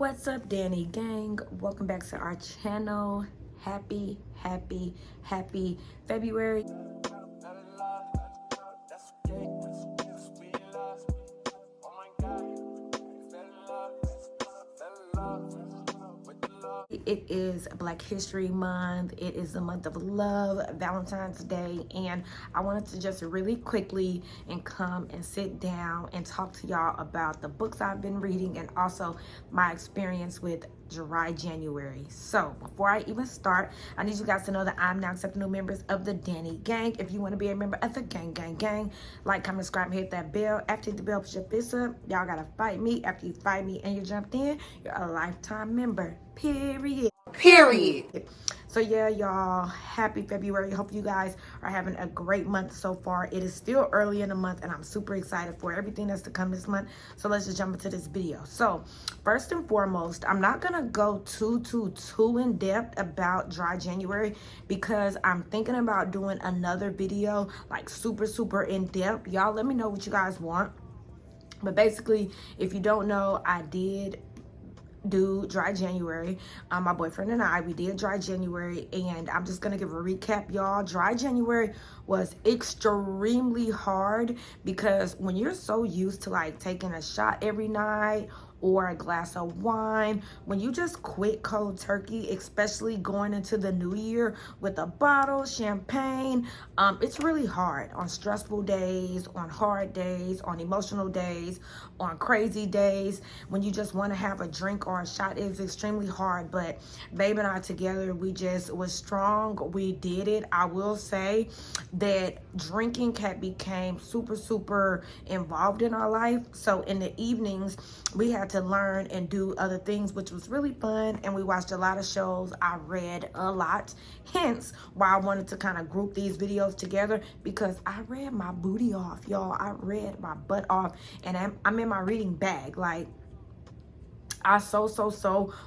What's up, Danny gang? Welcome back to our channel. Happy February. It is Black History Month. It is the month of love, Valentine's Day, and I wanted to just really quickly come and sit down and talk to y'all about the books I've been reading and also my experience with dry January. So before I even start, I need you guys to know that I'm now accepting new members of the Danny gang. If you want to be a member of the gang, like, comment, subscribe, hit that bell. After you hit the bell, put your fist up. Y'all gotta fight me. After you fight me and you jumped in, you're a lifetime member. Period. So yeah, y'all, happy February. Hope you guys are having a great month so far. It is still early in the month and I'm super excited for everything that's to come this month. So let's just jump into this video. So first and foremost, I'm not gonna go too in depth about dry January because I'm thinking about doing another video like super in depth. Y'all let me know what you guys want. But basically, if you don't know, I did do dry January. My boyfriend and we did dry January, and I'm just gonna give a recap, y'all. Dry January was extremely hard because when you're so used to like taking a shot every night or a glass of wine, when you just quit cold turkey, especially going into the new year with a bottle, champagne, it's really hard on stressful days, on hard days, on emotional days, on crazy days. When you just want to have a drink or a shot, it's extremely hard. But babe and I together, we just was strong. We did it. I will say that drinking became super involved in our life. So in the evenings, we had to learn and do other things, which was really fun. And we watched a lot of shows. I read a lot, hence why I wanted to kind of group these videos together, because I read my booty off, y'all. I read my butt off, and I'm in my reading bag. Like, I so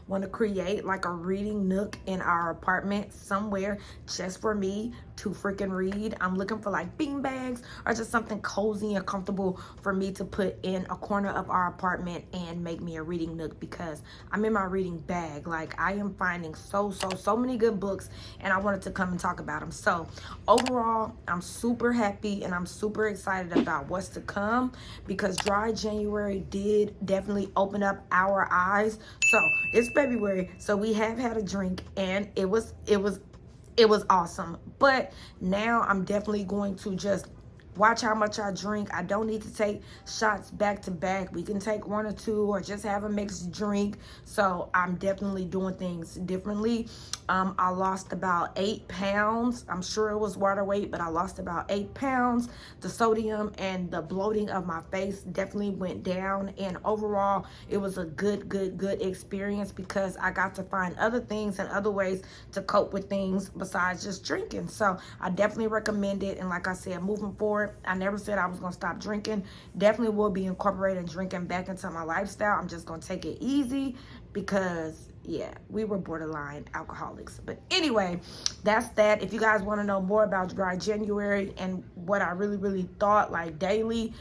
want to create like a reading nook in our apartment somewhere just for me to freaking read. I'm looking for like bean bags or just something cozy and comfortable for me to put in a corner of our apartment and make me a reading nook, because I'm in my reading bag. Like, I am finding so many good books, and I wanted to come and talk about them. So overall, I'm super happy and I'm super excited about what's to come, because dry January did definitely open up our eyes. So it's February, so we have had a drink, and it was awesome. But now I'm definitely going to just watch how much I drink. I don't need to take shots back to back. We can take one or two or just have a mixed drink. So I'm definitely doing things differently. I lost about 8 pounds. I'm sure it was water weight, but I lost about 8 pounds. The sodium and the bloating of my face definitely went down. And overall, it was a good experience, because I got to find other things and other ways to cope with things besides just drinking. So I definitely recommend it. And like I said, moving forward, I never said I was going to stop drinking. Definitely will be incorporating drinking back into my lifestyle. I'm just going to take it easy because, yeah, we were borderline alcoholics. But anyway, that's that. If you guys want to know more about dry January and what I really thought, like daily,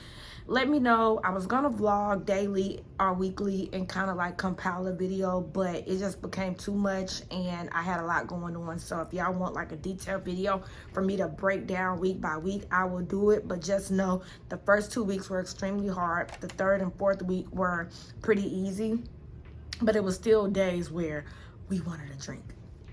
let me know. I was gonna vlog daily or weekly and kind of like compile a video, but it just became too much and I had a lot going on. So if y'all want like a detailed video for me to break down week by week, I will do it. But just know the first 2 weeks were extremely hard. The third and fourth week were pretty easy, but it was still days where we wanted a drink.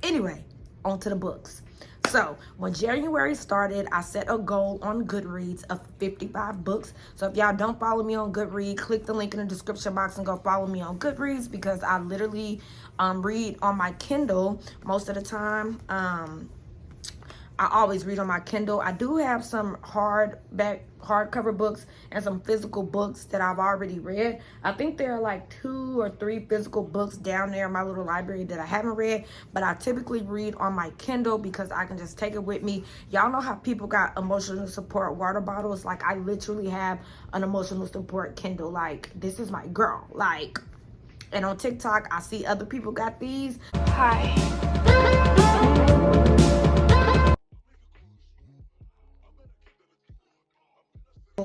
Anyway, on to the books. So when January started, I set a goal on Goodreads of 55 books. So if y'all don't follow me on Goodreads, click the link in the description box and go follow me on Goodreads, because I literally read on my Kindle most of the time. I always read on my Kindle. I do have some hardcover books and some physical books that I've already read. I think there are like 2 or 3 physical books down there in my little library that I haven't read, but I typically read on my Kindle because I can just take it with me. Y'all know how people got emotional support water bottles? Like, I literally have an emotional support Kindle. Like, this is my girl. Like, and on TikTok, I see other people got these. Hi.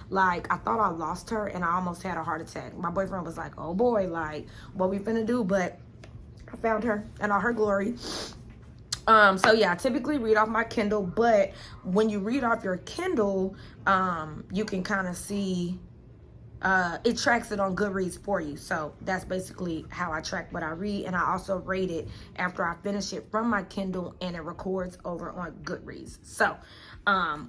Like, I thought I lost her and I almost had a heart attack. My boyfriend was like, oh boy, like, what we finna do? But I found her in all her glory. So yeah, I typically read off my Kindle, but when you read off your Kindle, you can kind of see, it tracks it on Goodreads for you. So that's basically how I track what I read. And I also rate it after I finish it from my Kindle, and it records over on Goodreads. So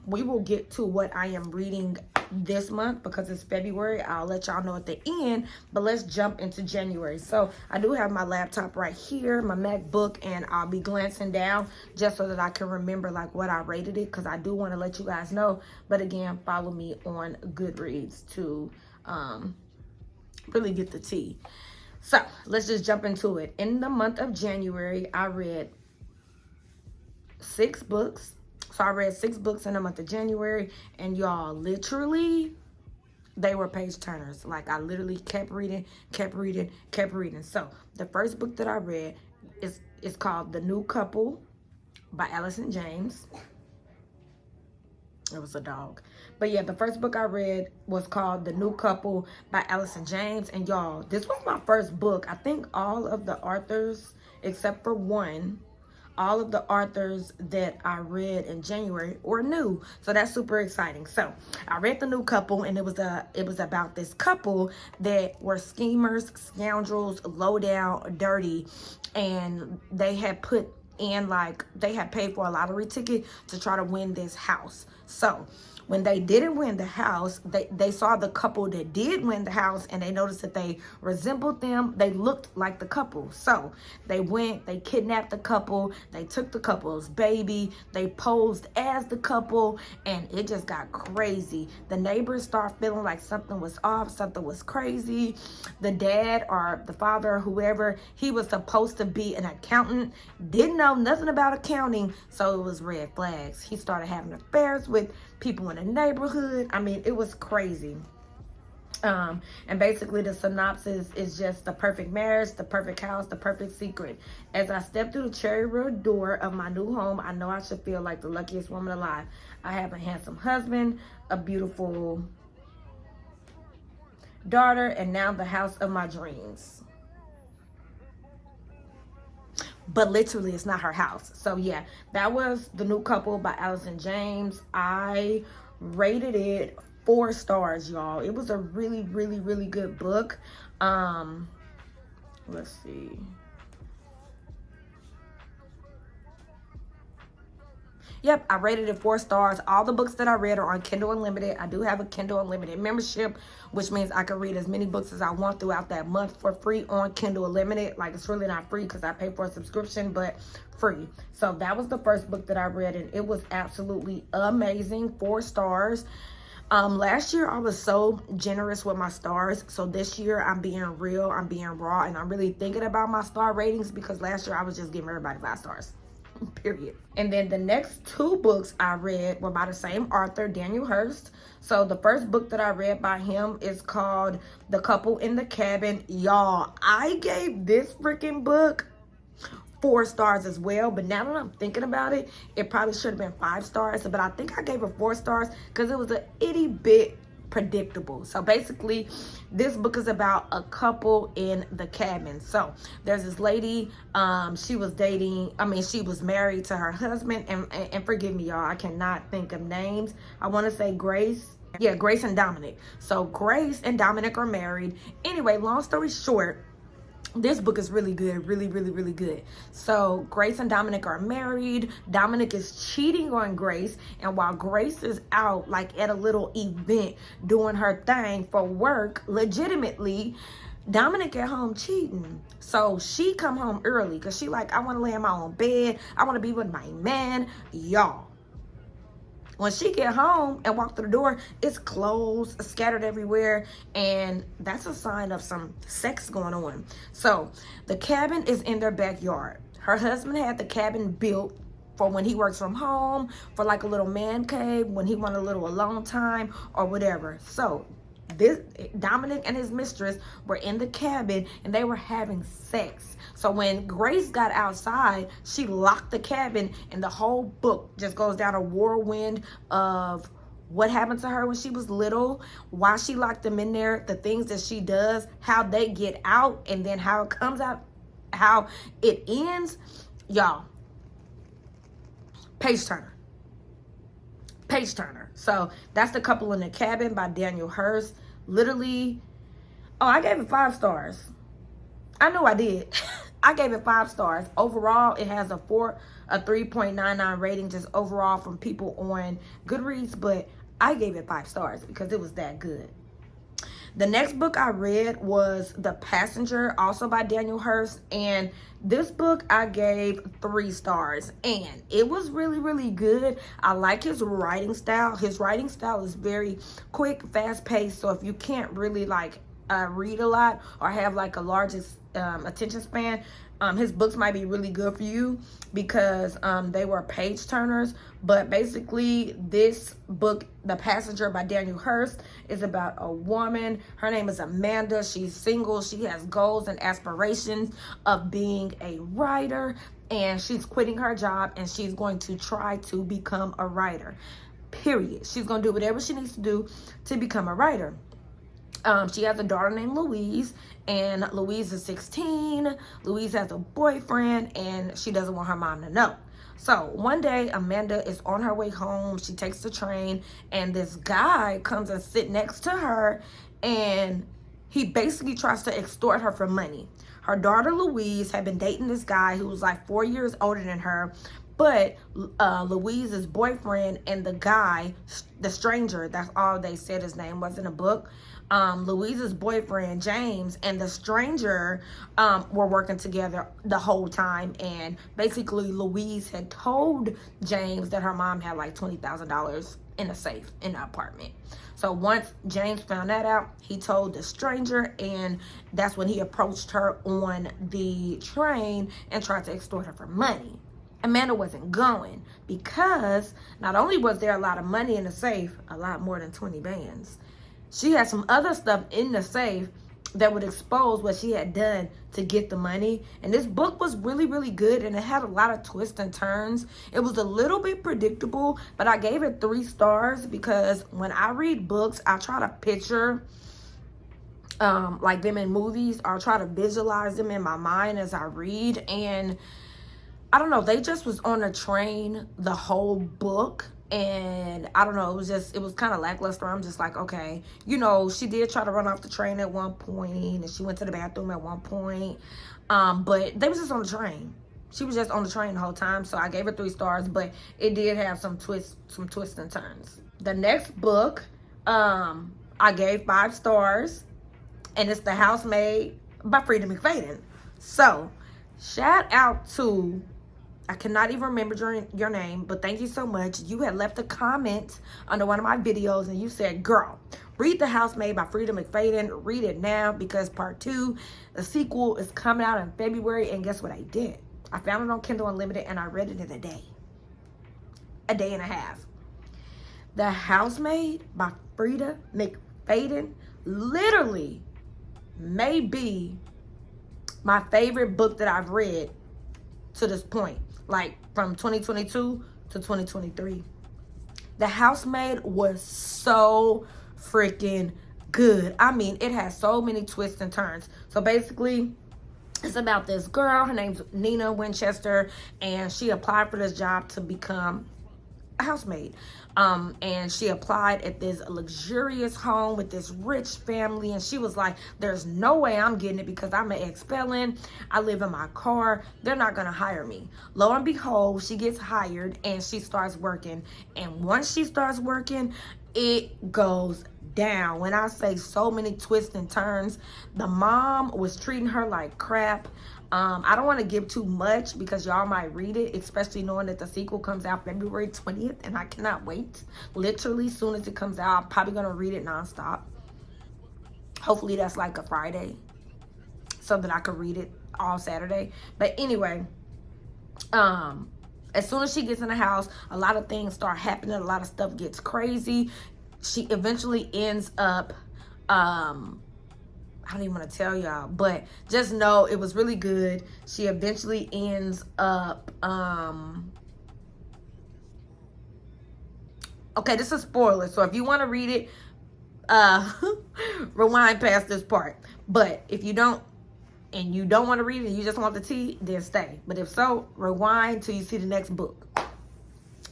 we will get to what I am reading this month because it's February. I'll let y'all know at the end, but let's jump into January. So I do have my laptop right here, my MacBook, and I'll be glancing down just so that I can remember like what I rated it, because I do want to let you guys know. But again, follow me on Goodreads to really get the tea. So let's just jump into it. In the month of January, I read 6 books. So I read 6 books in the month of January, and y'all, literally, they were page turners. Like, I literally kept reading. So the first book that I read is called The New Couple by Allison James. It was a dog. But yeah, the first book I read was called The New Couple by Allison James. And y'all, this was my first book. I think all of the authors, except for one, all of the authors that I read in January were new. So that's super exciting. So I read The New Couple, and it was about this couple that were schemers, scoundrels, low down, dirty, and they had put in, like, they had paid for a lottery ticket to try to win this house. So when they didn't win the house, they saw the couple that did win the house, and they noticed that they resembled them. They looked like the couple. So they went, they kidnapped the couple, they took the couple's baby, they posed as the couple, and it just got crazy. The neighbors started feeling like something was off, something was crazy. The dad or the father or whoever, he was supposed to be an accountant, didn't know nothing about accounting, so it was red flags. He started having affairs with people in the neighborhood. I mean, it was crazy. And basically the synopsis is just the perfect marriage, the perfect house, the perfect secret. As I step through the cherry red door of my new home, I know I should feel like the luckiest woman alive. I have a handsome husband, a beautiful daughter, and now the house of my dreams. But literally, it's not her house. So yeah, that was The New Couple by Allison James. I rated it 4 stars, y'all. It was a really, really, really good book. Let's see. Yep, I rated it 4 stars. All the books that I read are on Kindle Unlimited. I do have a Kindle Unlimited membership, which means I can read as many books as I want throughout that month for free on Kindle Unlimited. Like, it's really not free because I pay for a subscription, but free. So that was the first book that I read, and it was absolutely amazing. 4 stars. Last year I was so generous with my stars, so this year I'm being real, I'm being raw, and I'm really thinking about my star ratings, because last year I was just giving everybody 5 stars. Period. And then the next 2 books I read were by the same author, Daniel Hurst. So the first book that I read by him is called The Couple in the Cabin. Y'all, I gave this freaking book 4 stars as well, but now that I'm thinking about it, it probably should have been 5 stars, but I think I gave it 4 stars because it was an itty bit predictable. So basically, this book is about a couple in the cabin. So there's this lady, she was married to her husband, and forgive me, y'all, I cannot think of names. I want to say Grace. Yeah, Grace and Dominic. So Grace and Dominic are married. Anyway, long story short, this book is really good, really, really, really good. So Grace and Dominic are married. Dominic is cheating on Grace, and while Grace is out, like, at a little event doing her thing for work, legitimately, Dominic at home cheating. So she come home early because she like, I want to lay in my own bed. I want to be with my man. Y'all, when she get home and walk through the door, it's clothes scattered everywhere, and that's a sign of some sex going on. So the cabin is in their backyard. Her husband had the cabin built for when he works from home, for like a little man cave, when he wanted a little alone time or whatever. So this Dominic and his mistress were in the cabin, and they were having sex. So when Grace got outside, she locked the cabin, and the whole book just goes down a whirlwind of what happened to her when she was little, why she locked them in there, the things that she does, how they get out, and then how it comes out, how it ends. Y'all, page turner. Page turner. So that's The Couple in the Cabin by Daniel Hurst. Literally, oh, I gave it 5 stars. I know I did. I gave it 5 stars. Overall, it has a 3.99 rating just overall from people on Goodreads, but I gave it 5 stars because it was that good. The next book I read was The Passenger, also by Daniel Hurst, and this book I gave 3 stars, and it was really, really good. I like his writing style. His writing style is very quick, fast-paced, so if you can't really like read a lot or have like a large attention span, his books might be really good for you because they were page turners. But basically, this book, The Passenger by Daniel Hurst, is about a woman. Her name is Amanda. She's single. She has goals and aspirations of being a writer, and she's quitting her job and she's going to try to become a writer. Period. She's going to do whatever she needs to do to become a writer. She has a daughter named Louise, and Louise is 16. Louise has a boyfriend, and she doesn't want her mom to know. So one day, Amanda is on her way home. She takes the train, and this guy comes and sits next to her, and he basically tries to extort her for money. Her daughter, Louise, had been dating this guy who was like 4 years older than her, but Louise's boyfriend and the guy, the stranger, that's all they said his name was in a book, Louise's boyfriend, James, and the stranger were working together the whole time. And basically, Louise had told James that her mom had like $20,000 in a safe in the apartment. So once James found that out, he told the stranger, and that's when he approached her on the train and tried to extort her for money. Amanda wasn't going because not only was there a lot of money in the safe, a lot more than 20 bands, she had some other stuff in the safe that would expose what she had done to get the money. And this book was really, really good, and it had a lot of twists and turns. It was a little bit predictable, but I gave it 3 stars because when I read books, I try to picture like them in movies, or try to visualize them in my mind as I read. And I don't know, they just was on a train the whole book. And I don't know, it was kind of lackluster. I'm just like, okay, you know, she did try to run off the train at one point, and she went to the bathroom at one point. But they was just on the train. She was just on the train the whole time. So I gave her 3 stars, but it did have some twists and turns. The next book, I gave 5 stars, and it's The Housemaid by Frida McFadden. So shout out to, I cannot even remember your name, but thank you so much. You had left a comment under one of my videos, and you said, girl, read The Housemaid by Frida McFadden. Read it now because part 2, the sequel, is coming out in February. And guess what I did? I found it on Kindle Unlimited, and I read it in a day and a half. The Housemaid by Frida McFadden literally may be my favorite book that I've read to this point. Like from 2022 to 2023. The Housemaid was so freaking good. I mean, it has so many twists and turns. So basically, it's about this girl. Her name's Nina Winchester, and she applied for this job to become a housemaid. And she applied at this luxurious home with this rich family, and she was like, there's no way I'm getting it because I'm an ex-felon. I live in my car. They're not gonna hire me. Lo and behold, she gets hired and she starts working. And once she starts working, it goes down. When I say so many twists and turns, the mom was treating her like crap. I don't want to give too much because y'all might read it, especially knowing that the sequel comes out February 20th, and I cannot wait. Literally, as soon as it comes out, I'm probably going to read it nonstop. Hopefully that's like a Friday so that I could read it all Saturday. But anyway, as soon as she gets in the house, a lot of things start happening. A lot of stuff gets crazy. She eventually ends up, I don't even want to tell y'all, but just know it was really good. She eventually ends up Okay, this is spoiler. So if you want to read it, rewind past this part. But if you don't, and you don't want to read it, you just want the tea, then stay. But if so, rewind till you see the next book.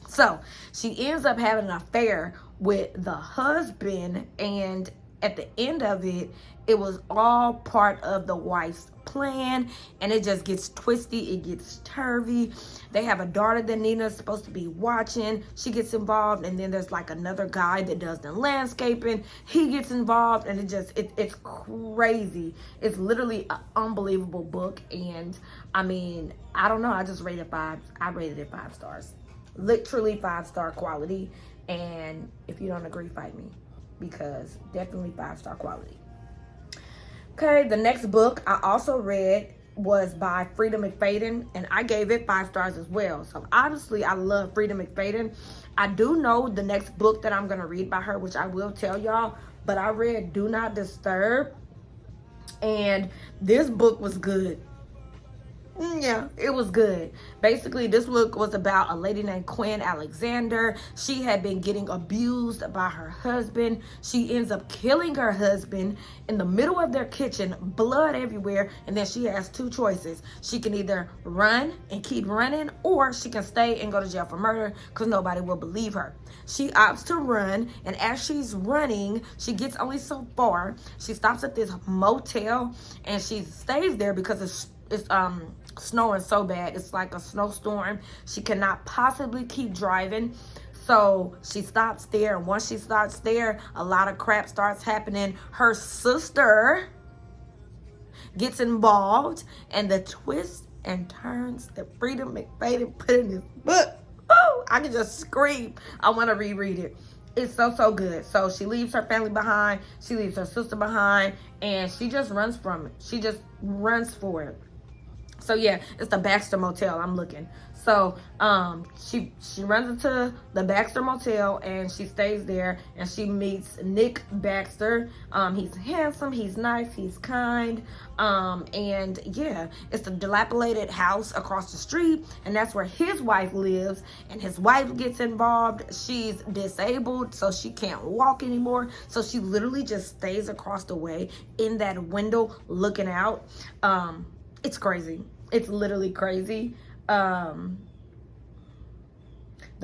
So she ends up having an affair with the husband, and at the end of it, it was all part of the wife's plan, and it just gets twisty, it gets turvy. They have a daughter that Nina's supposed to be watching. She gets involved, and then there's like another guy that does the landscaping. He gets involved, and it's crazy. It's literally an unbelievable book, and I mean, I don't know. I just rated I rated it 5 stars. Literally 5-star quality. And if you don't agree, fight me, because definitely 5-star quality. Okay, the next book I also read was by Frida McFadden, and I gave it 5 stars as well. So obviously I love Frida McFadden. I do know the next book that I'm gonna read by her, which I will tell y'all, but I read Do Not Disturb, and this book was good. Yeah, it was good. Basically, this book was about a lady named Quinn Alexander. She had been getting abused by her husband. She ends up killing her husband in the middle of their kitchen, blood everywhere, and then she has 2 choices. She can either run and keep running, or she can stay and go to jail for murder because nobody will believe her. She opts to run, and as she's running, she gets only so far. She stops at this motel, and she stays there because it's snowing so bad. It's like a snowstorm. She cannot possibly keep driving, so she stops there. And once she starts there, a lot of crap starts happening. Her sister gets involved, and the twists and turns that Frida McFadden put in this book, oh, I can just scream. I want to reread it. It's so good. So she leaves her family behind, she leaves her sister behind, and she just runs from it. She just runs for it. So yeah, it's the Baxter Motel. I'm looking. So she runs into the Baxter Motel, and she stays there, and she meets Nick Baxter. He's handsome, he's nice, he's kind, and yeah, it's a dilapidated house across the street, and that's where his wife lives. And his wife gets involved. She's disabled, so she can't walk anymore, so she literally just stays across the way in that window looking out. It's crazy. It's literally crazy. The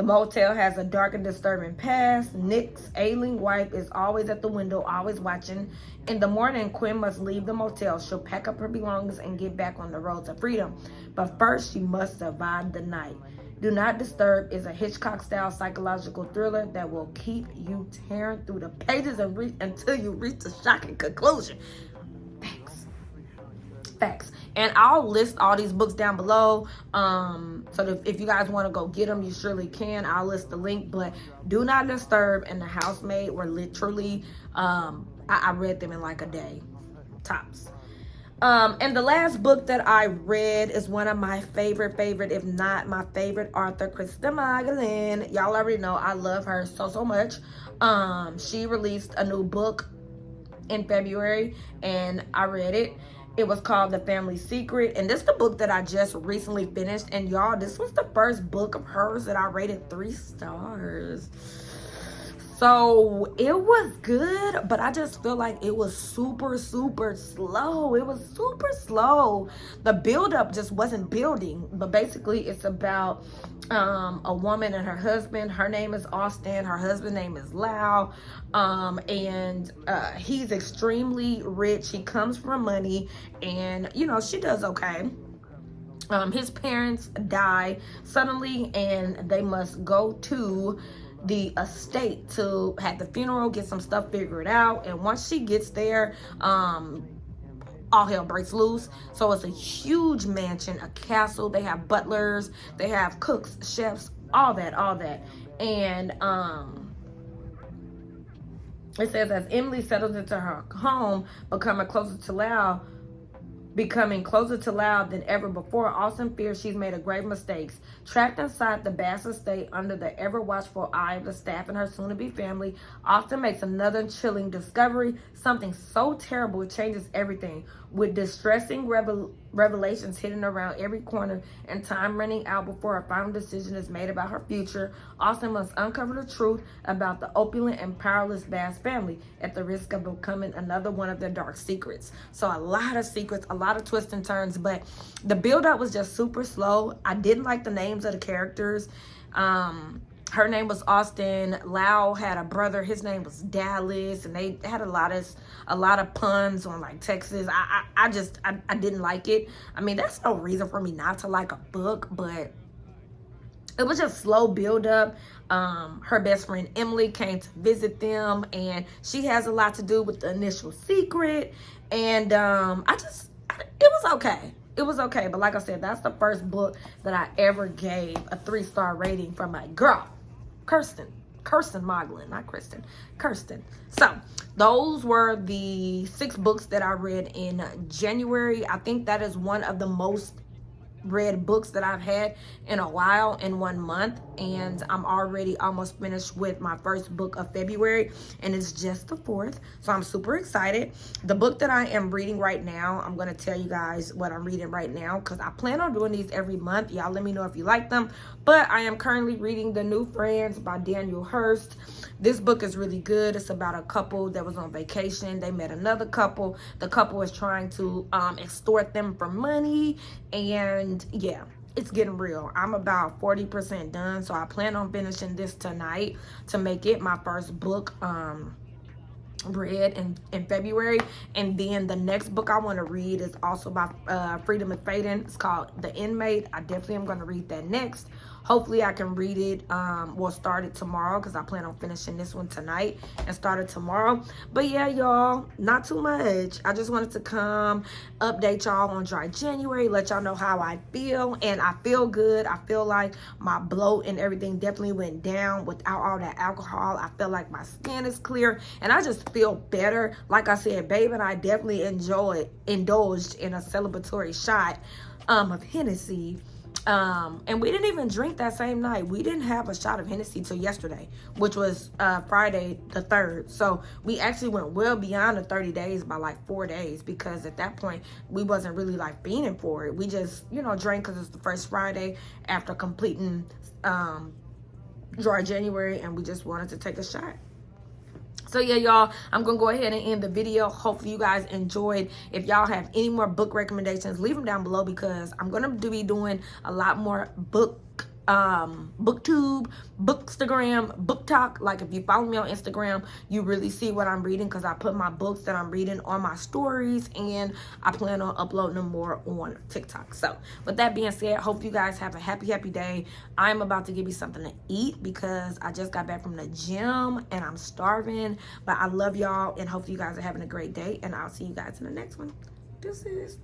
motel has a dark and disturbing past. Nick's ailing wife is always at the window, always watching. In the morning, Quinn must leave the motel. She'll pack up her belongings and get back on the road to freedom. But first, she must survive the night. Do Not Disturb is a Hitchcock-style psychological thriller that will keep you tearing through the pages until you reach a shocking conclusion. Facts. And I'll list all these books down below, so that if you guys want to go get them, you surely can. I'll list the link. But Do Not Disturb and The Housemaid were literally, I read them in like a day, tops. And the last book that I read is one of my favorite, if not my favorite author, Krista Magdalene. Y'all already know I love her so much. She released a new book in February, and I read it. It was called The Family Secret, and this is the book that I just recently finished. And y'all, this was the first book of hers that I rated 3 stars. So it was good, but I just feel like it was super slow. It was super slow. The buildup just wasn't building. But basically, it's about a woman and her husband. Her name is Austin. Her husband's name is Lau. And he's extremely rich. He comes from money, and you know, she does okay. His parents die suddenly, and they must go to the estate to have the funeral, get some stuff figured out. And once she gets there, all hell breaks loose. So it's a huge mansion, a castle. They have butlers, they have cooks, chefs, all that. And it says, as Emily settles into her home, becoming closer to Lau than ever before, Austin fears she's made a grave mistake. Trapped inside the Bass estate under the ever-watchful eye of the staff and her soon-to-be family, Austin makes another chilling discovery. Something so terrible it changes everything. With distressing revelations hidden around every corner, and time running out before a final decision is made about her future, Austin must uncover the truth about the opulent and powerless Bass family at the risk of becoming another one of their dark secrets. So a lot of secrets, a lot of twists and turns, but the build-up was just super slow. I didn't like the names of the characters. Her name was Austin. Lau had a brother. His name was Dallas, and they had a lot of puns on like Texas. I didn't like it. I mean, that's no reason for me not to like a book, but it was just slow build up. Her best friend Emily came to visit them, and she has a lot to do with the initial secret. And it was okay. It was okay, but like I said, that's the first book that I ever gave a 3-star rating from my girl, Kirsten Moglin, not Kristen, Kirsten. So those were the 6 books that I read in January. I think that is one of the most read books that I've had in a while in 1 month, and I'm already almost finished with my first book of February, and it's just the 4th, so I'm super excited. The book that I am reading right now, I'm going to tell you guys what I'm reading right now, because I plan on doing these every month. Y'all let me know if you like them, but I am currently reading The New Friends by Daniel Hurst. This book is really good. It's about a couple that was on vacation. They met another couple. The couple was trying to extort them for money, and yeah, it's getting real. I'm about 40% done, so I plan on finishing this tonight to make it my first book read in February. And then the next book I want to read is also by Frida McFadden. It's called The Inmate. I definitely am going to read that next. Hopefully I can read it, start it tomorrow, because I plan on finishing this one tonight and start it tomorrow. But yeah, y'all, not too much. I just wanted to come update y'all on dry January, let y'all know how I feel. And I feel good. I feel like my bloat and everything definitely went down without all that alcohol. I feel like my skin is clear, and I just feel better. Like I said, babe and I definitely indulged in a celebratory shot of Hennessy. And we didn't even drink that same night. We didn't have a shot of Hennessy till yesterday, which was Friday the 3rd. So we actually went well beyond the 30 days by like 4 days, because at that point we wasn't really like fiending for it. We just, drank because it's the first Friday after completing dry January, and we just wanted to take a shot. So yeah, y'all, I'm going to go ahead and end the video. Hopefully you guys enjoyed. If y'all have any more book recommendations, leave them down below, because I'm going to be doing a lot more booktube, bookstagram, book talk. Like, if you follow me on Instagram, you really see what I'm reading, because I put my books that I'm reading on my stories, and I plan on uploading them more on TikTok. So with that being said, hope you guys have a happy day. I'm about to give you something to eat, because I just got back from the gym and I'm starving. But I love y'all, and hopefully you guys are having a great day, and I'll see you guys in the next one. Deuces.